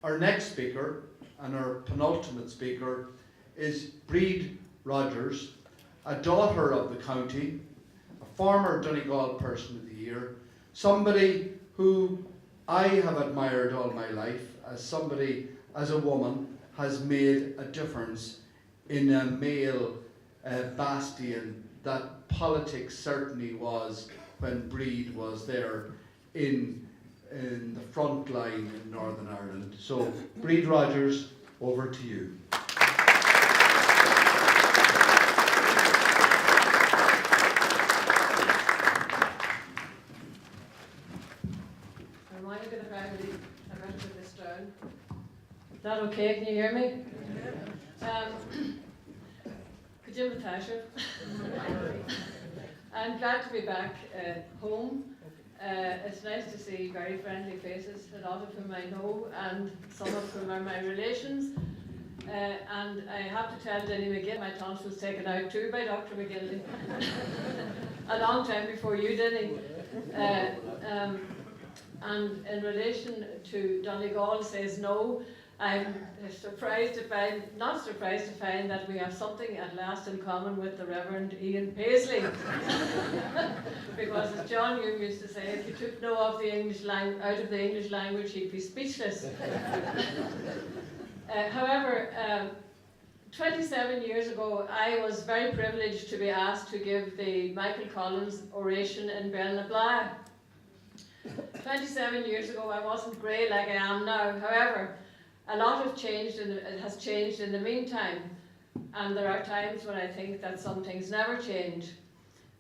Our next speaker, and our penultimate speaker, is Bríd Rogers, a daughter of the county, a former Donegal Person of the Year, somebody who I have admired all my life, as a woman, has made a difference in a male bastion that politics certainly was when Bríd was there in the front line in Northern Ireland. So, Bríd Rogers, over to you. Am I going to better put this down? Is that okay? Can you hear me? Could you I'm glad to be back home. It's nice to see very friendly faces, a lot of whom I know and some of whom are my relations. And I have to tell Denny McGill, my tonsils was taken out too by Dr. McGill a long time before you, Denny. And in relation to Donegal says no, I'm not surprised to find that we have something at last in common with the Reverend Ian Paisley. Because as John Hume used to say, if you took no of the out of the English language, he'd be speechless. However, 27 years ago, I was very privileged to be asked to give the Michael Collins oration in Bellnabla. 27 years ago, I wasn't grey like I am now. However, a lot has changed in the meantime, and there are times when I think that some things never change.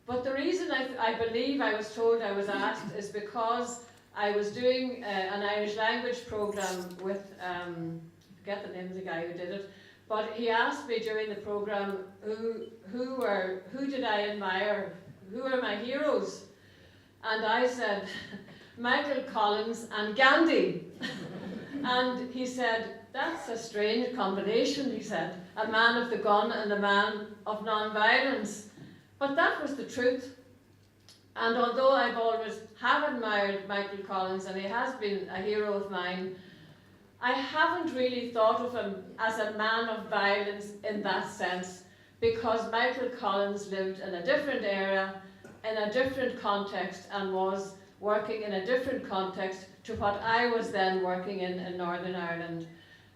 But the reason I believe I was told I was asked is because I was doing an Irish language programme with, I forget the name of the guy who did it, but he asked me during the programme who did I admire, who are my heroes? And I said, Michael Collins and Gandhi. And he said, that's a strange combination, he said, a man of the gun and a man of non-violence. But that was the truth. And although I've always admired Michael Collins, and he has been a hero of mine, I haven't really thought of him as a man of violence in that sense, because Michael Collins lived in a different era, in a different context, and was working in a different context to what I was then working in Northern Ireland.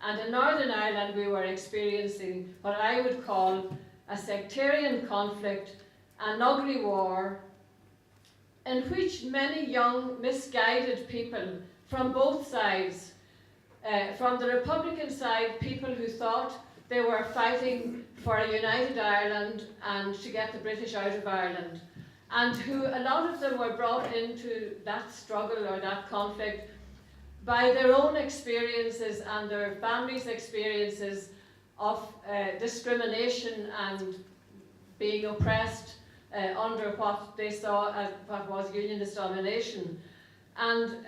And in Northern Ireland we were experiencing what I would call a sectarian conflict, an ugly war, in which many young, misguided people from both sides, from the Republican side, people who thought they were fighting for a united Ireland and to get the British out of Ireland, and who a lot of them were brought into that struggle or that conflict by their own experiences and their families' experiences of discrimination and being oppressed under what they saw as what was unionist domination. And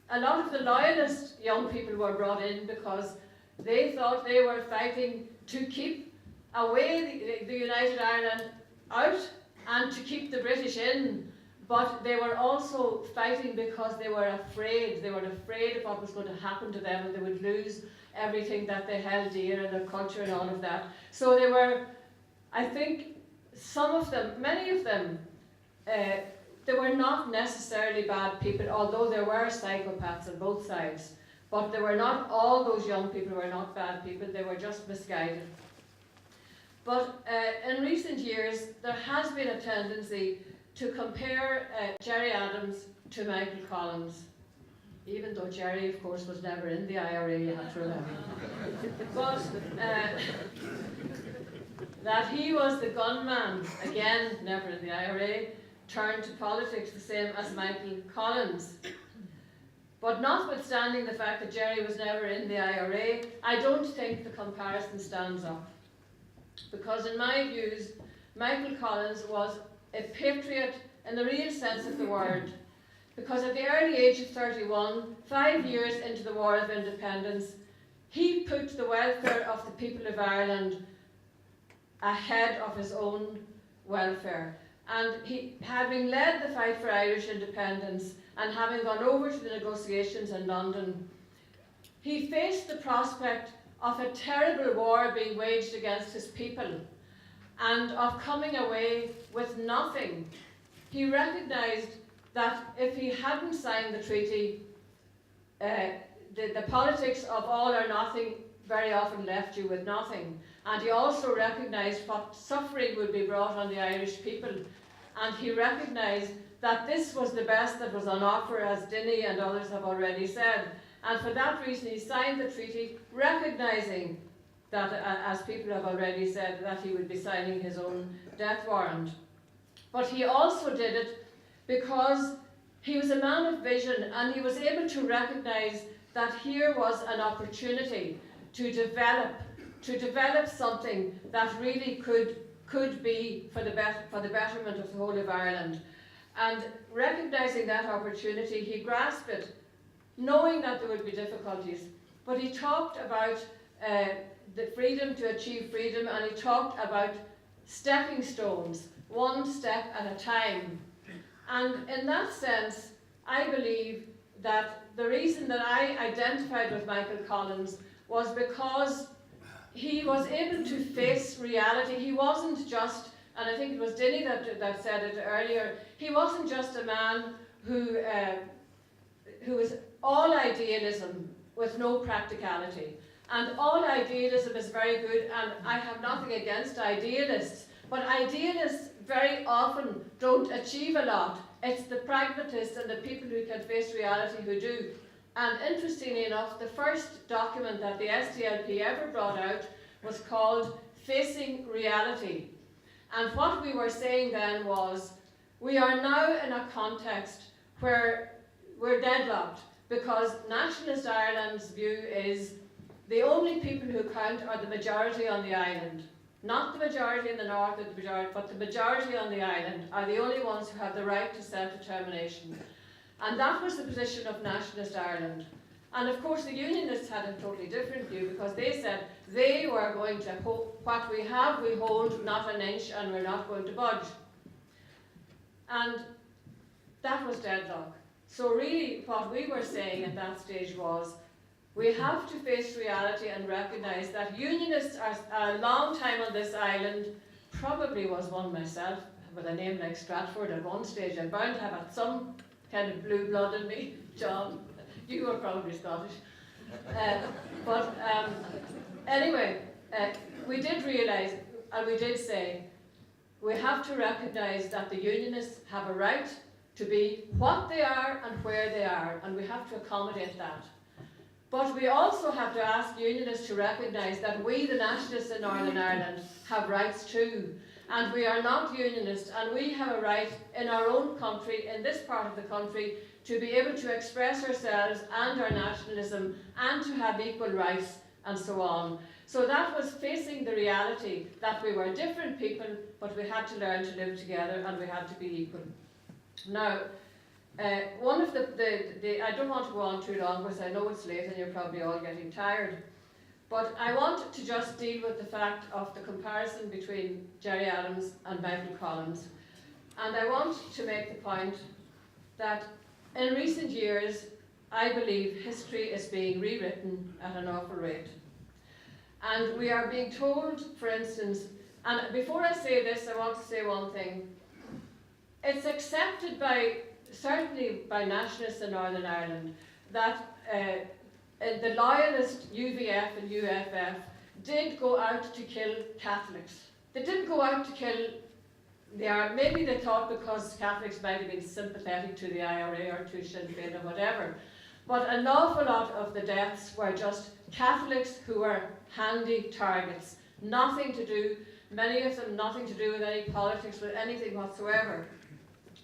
a lot of the loyalist young people were brought in because they thought they were fighting to keep away the United Ireland out and to keep the British in, but they were also fighting because they were afraid. They were afraid of what was going to happen to them, and they would lose everything that they held dear and their culture and all of that. So they were, I think, some of them, many of them, they were not necessarily bad people, although there were psychopaths on both sides. But they were not, all those young people were not bad people, they were just misguided. But in recent years, there has been a tendency to compare Gerry Adams to Michael Collins, even though Gerry, of course, was never in the IRA, you have to remember. But that he was the gunman, again, never in the IRA, turned to politics the same as Michael Collins. But notwithstanding the fact that Gerry was never in the IRA, I don't think the comparison stands up. Because in my views, Michael Collins was a patriot in the real sense of the word. Because at the early age of 31, 5 years into the War of Independence, he put the welfare of the people of Ireland ahead of his own welfare. And he, having led the fight for Irish independence and having gone over to the negotiations in London, he faced the prospect of a terrible war being waged against his people and of coming away with nothing. He recognised that if he hadn't signed the treaty, the politics of all or nothing very often left you with nothing. And he also recognised what suffering would be brought on the Irish people. And he recognised that this was the best that was on offer, as Dinny and others have already said. And for that reason he signed the treaty, recognising that, as people have already said, that he would be signing his own death warrant. But he also did it because he was a man of vision, and he was able to recognise that here was an opportunity to develop something that really could be for the betterment of the whole of Ireland. And recognising that opportunity, he grasped it, knowing that there would be difficulties. But he talked about the freedom to achieve freedom, and he talked about stepping stones, one step at a time. And in that sense, I believe that the reason that I identified with Michael Collins was because he was able to face reality. He wasn't just, and I think it was Dinny that said it earlier, he wasn't just a man who was all idealism with no practicality. And all idealism is very good, and I have nothing against idealists, but idealists very often don't achieve a lot. It's the pragmatists and the people who can face reality who do. And interestingly enough, the first document that the SDLP ever brought out was called Facing Reality. And what we were saying then was, we are now in a context where we're deadlocked, because Nationalist Ireland's view is the only people who count are the majority on the island. Not the majority in the north, but the majority on the island are the only ones who have the right to self-determination. And that was the position of Nationalist Ireland. And of course the Unionists had a totally different view, because they said they were going to what we have we hold, not an inch, and we're not going to budge. And that was deadlock. So really what we were saying at that stage was, we have to face reality and recognise that Unionists are a long time on this island. Probably was one myself, with a name like Stratford at one stage. I'm bound to have had some kind of blue blood in me. John, you were probably Scottish. Anyway, we did realise, and we did say, we have to recognise that the Unionists have a right to be what they are and where they are, and we have to accommodate that. But we also have to ask Unionists to recognise that we, the Nationalists in Northern Ireland, have rights too. And we are not Unionists, and we have a right in our own country, in this part of the country, to be able to express ourselves and our nationalism, and to have equal rights, and so on. So that was facing the reality that we were different people, but we had to learn to live together, and we had to be equal. Now, one of I don't want to go on too long, because I know it's late and you're probably all getting tired, but I want to just deal with the fact of the comparison between Gerry Adams and Michael Collins. And I want to make the point that in recent years, I believe history is being rewritten at an awful rate. And we are being told, for instance, and before I say this, I want to say one thing. It's accepted certainly by nationalists in Northern Ireland, that the loyalist UVF and UFF did go out to kill Catholics. They didn't go out to kill maybe they thought because Catholics might have been sympathetic to the IRA or to Sinn Féin or whatever. But an awful lot of the deaths were just Catholics who were handy targets. Nothing to do, many of them nothing to do with any politics, with anything whatsoever.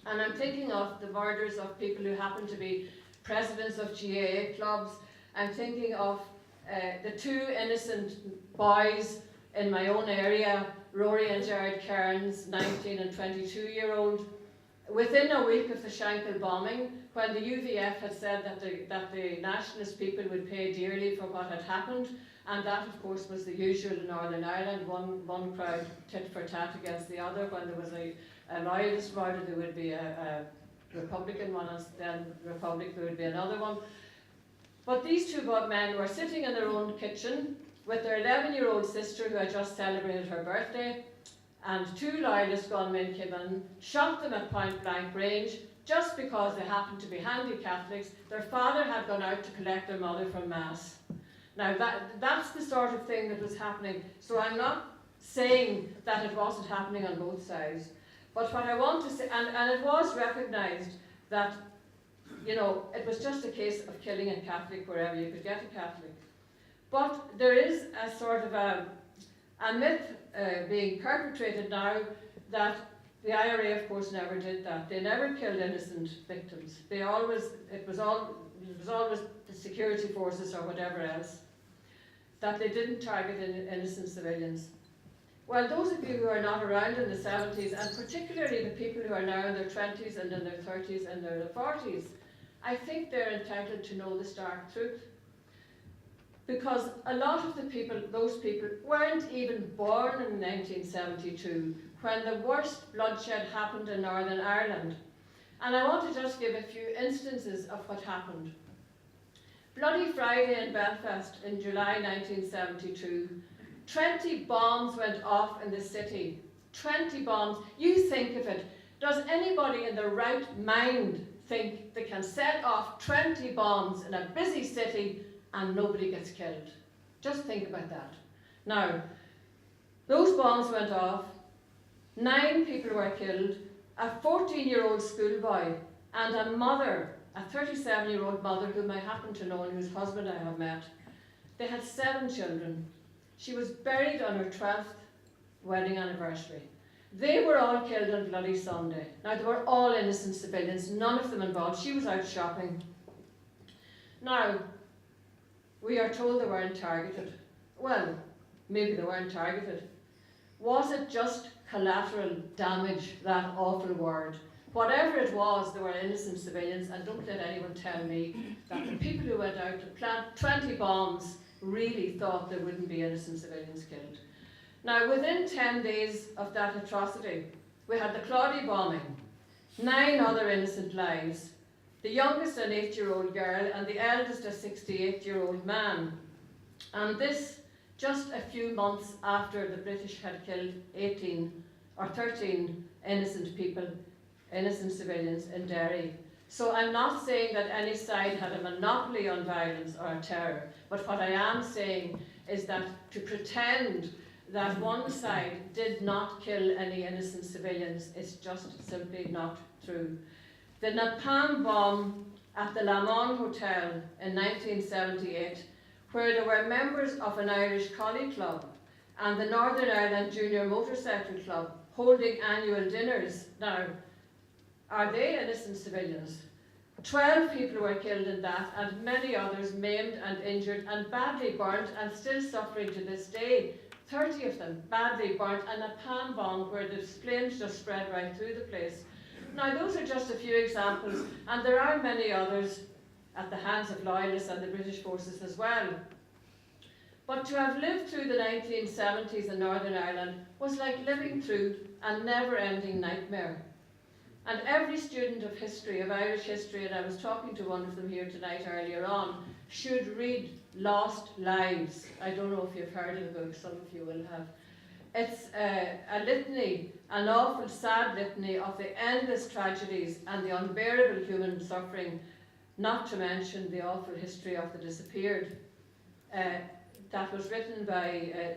And I'm thinking of the murders of people who happen to be presidents of GAA clubs. I'm thinking of the two innocent boys in my own area, Rory and Gerard Cairns, 19 and 22-year-old, within a week of the Shankill bombing, when the UVF had said that the nationalist people would pay dearly for what had happened. And that, of course, was the usual in Northern Ireland, one crowd tit for tat against the other. When there was a loyalist murder, there would be a Republican one, and then Republic there would be another one. But these two men were sitting in their own kitchen with their 11-year-old sister who had just celebrated her birthday, and two loyalist gunmen came in, shot them at point blank range just because they happened to be handy Catholics. Their father had gone out to collect their mother from Mass. Now that's the sort of thing that was happening. So I'm not saying that it wasn't happening on both sides. But what I want to say, and it was recognised that, you know, it was just a case of killing a Catholic wherever you could get a Catholic. But there is a sort of a myth being perpetrated now that the IRA, of course, never did that. They never killed innocent victims. It was always the security forces or whatever else, that they didn't target innocent civilians. Well, those of you who are not around in the 70s, and particularly the people who are now in their 20s and in their 30s and their 40s, I think they're entitled to know the stark truth. Because a lot of the people, those people, weren't even born in 1972 when the worst bloodshed happened in Northern Ireland. And I want to just give a few instances of what happened. Bloody Friday in Belfast in July 1972, 20 bombs went off in the city. 20 bombs. You think of it. Does anybody in their right mind think they can set off 20 bombs in a busy city and nobody gets killed? Just think about that. Now, those bombs went off. 9 people were killed. A 14-year-old schoolboy and a mother, a 37-year-old mother whom I happen to know and whose husband I have met. They had 7 children. She was buried on her 12th wedding anniversary. They were all killed on Bloody Sunday. Now, they were all innocent civilians, none of them involved. She was out shopping. Now, we are told they weren't targeted. Well, maybe they weren't targeted. Was it just collateral damage, that awful word? Whatever it was, they were innocent civilians, and don't let anyone tell me that the people who went out to plant 20 bombs really thought there wouldn't be innocent civilians killed. Now, within 10 days of that atrocity, we had the Claudy bombing, 9 other innocent lives, the youngest an 8-year-old girl and the eldest a 68-year-old man. And this just a few months after the British had killed 18 or 13 innocent people, innocent civilians in Derry. So I'm not saying that any side had a monopoly on violence or terror, but what I am saying is that to pretend that one side did not kill any innocent civilians is just simply not true. The napalm bomb at the Lamont Hotel in 1978, where there were members of an Irish Collie Club and the Northern Ireland Junior Motorcycle Club holding annual dinners. Now, are they innocent civilians? 12 people were killed in that, and many others maimed and injured and badly burnt and still suffering to this day. 30 of them badly burnt, and a napalm bomb where the flames just spread right through the place. Now, those are just a few examples, and there are many others at the hands of loyalists and the British forces as well. But to have lived through the 1970s in Northern Ireland was like living through a never-ending nightmare. And every student of history, of Irish history, and I was talking to one of them here tonight earlier on, should read Lost Lives. I don't know if you've heard of the book, some of you will have. It's a litany, an awful sad litany of the endless tragedies and the unbearable human suffering, not to mention the awful history of the disappeared. That was written by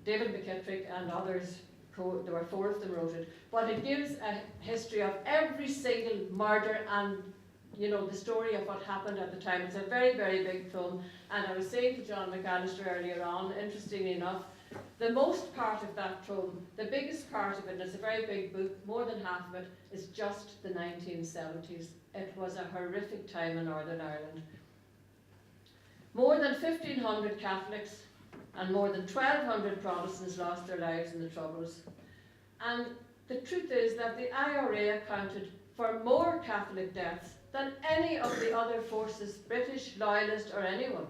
David McKittrick and others. There were 4 of them wrote it, but it gives a history of every single murder and, you know, the story of what happened at the time. It's a very, very big tome, and I was saying to John McAllister earlier on, interestingly enough, the most part of that tome, the biggest part of it, and it's a very big book, more than half of it, is just the 1970s. It was a horrific time in Northern Ireland. More than 1,500 Catholics and more than 1,200 Protestants lost their lives in the Troubles. And the truth is that the IRA accounted for more Catholic deaths than any of the other forces, British, Loyalist or anyone.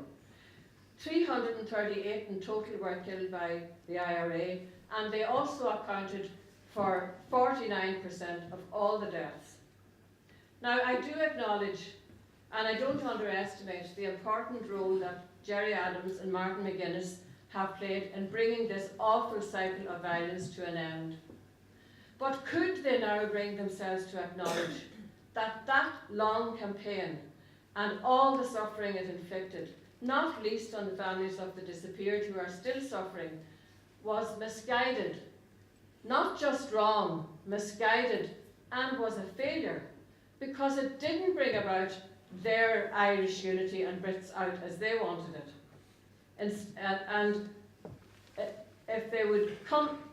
338 in total were killed by the IRA, and they also accounted for 49% of all the deaths. Now, I do acknowledge And I don't underestimate the important role that Gerry Adams and Martin McGuinness have played in bringing this awful cycle of violence to an end. But could they now bring themselves to acknowledge that that long campaign and all the suffering it inflicted, not least on the families of the disappeared who are still suffering, was misguided, not just wrong, misguided, and was a failure, because it didn't bring about their Irish unity and Brits out as they wanted it. And if they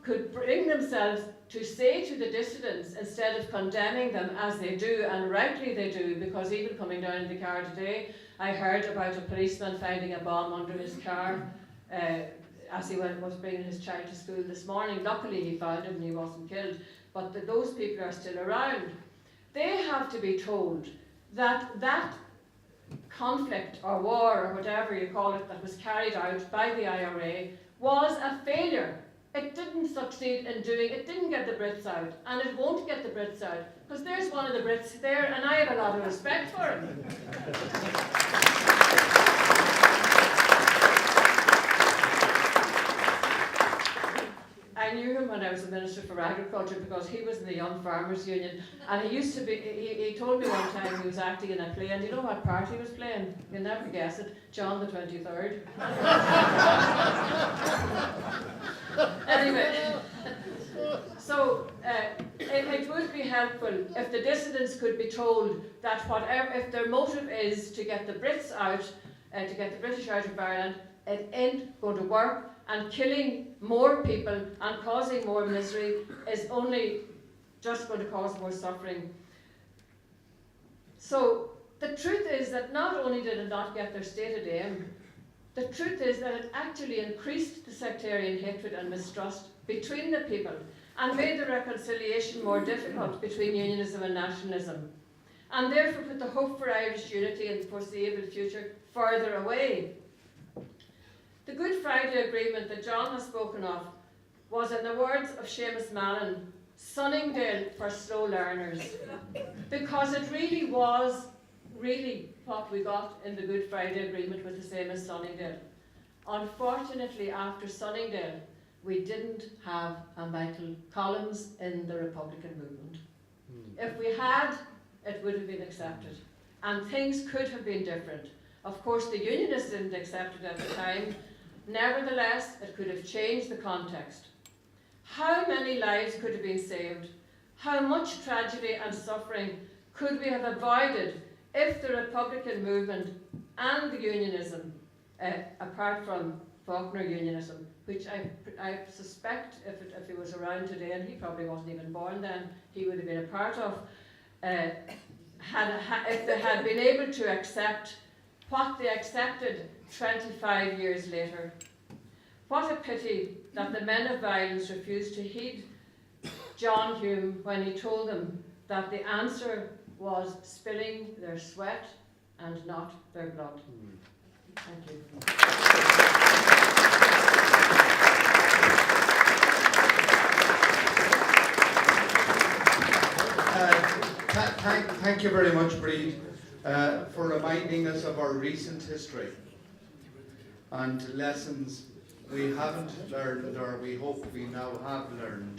could bring themselves to say to the dissidents, instead of condemning them as they do, and rightly they do, because even coming down in the car today, I heard about a policeman finding a bomb under his car as he was bringing his child to school this morning. Luckily he found it and he wasn't killed, but those people are still around. They have to be told that that conflict or war or whatever you call it that was carried out by the IRA was a failure. It didn't succeed in doing, it didn't get the Brits out, and it won't get the Brits out, because there's one of the Brits there and I have a lot of respect for him. I knew him when I was a Minister for Agriculture because he was in the Young Farmers Union, and he used to be, he told me one time he was acting in a play, and do you know what part he was playing? You'll never guess it, John the 23rd. Anyway, so it would be helpful if the dissidents could be told that whatever, if their motive is to get the Brits out, to get the British out of Ireland, it ain't going to work, and killing more people and causing more misery is only just going to cause more suffering. So the truth is that not only did it not get their stated aim, the truth is that it actually increased the sectarian hatred and mistrust between the people and made the reconciliation more difficult between unionism and nationalism, and therefore put the hope for Irish unity in the foreseeable future further away. The Good Friday Agreement that John has spoken of was, in the words of Seamus Mallon, Sunningdale for slow learners, because it really was what we got in the Good Friday Agreement was the same as Sunningdale. Unfortunately, after Sunningdale, we didn't have a Michael Collins in the Republican movement. If we had, it would have been accepted, and things could have been different. Of course, the Unionists didn't accept it at the time. Nevertheless, it could have changed the context. How many lives could have been saved? How much tragedy and suffering could we have avoided if the Republican movement and the unionism, apart from Faulkner unionism, which I suspect if he was around today, and he probably wasn't even born then, he would have been a part of, if they had been able to accept what they accepted 25 years later. What a pity that the men of violence refused to heed John Hume when he told them that the answer was spilling their sweat and not their blood. Thank you. Thank you very much, Bríd, for reminding us of our recent history and lessons we haven't learned, or we hope we now have learned.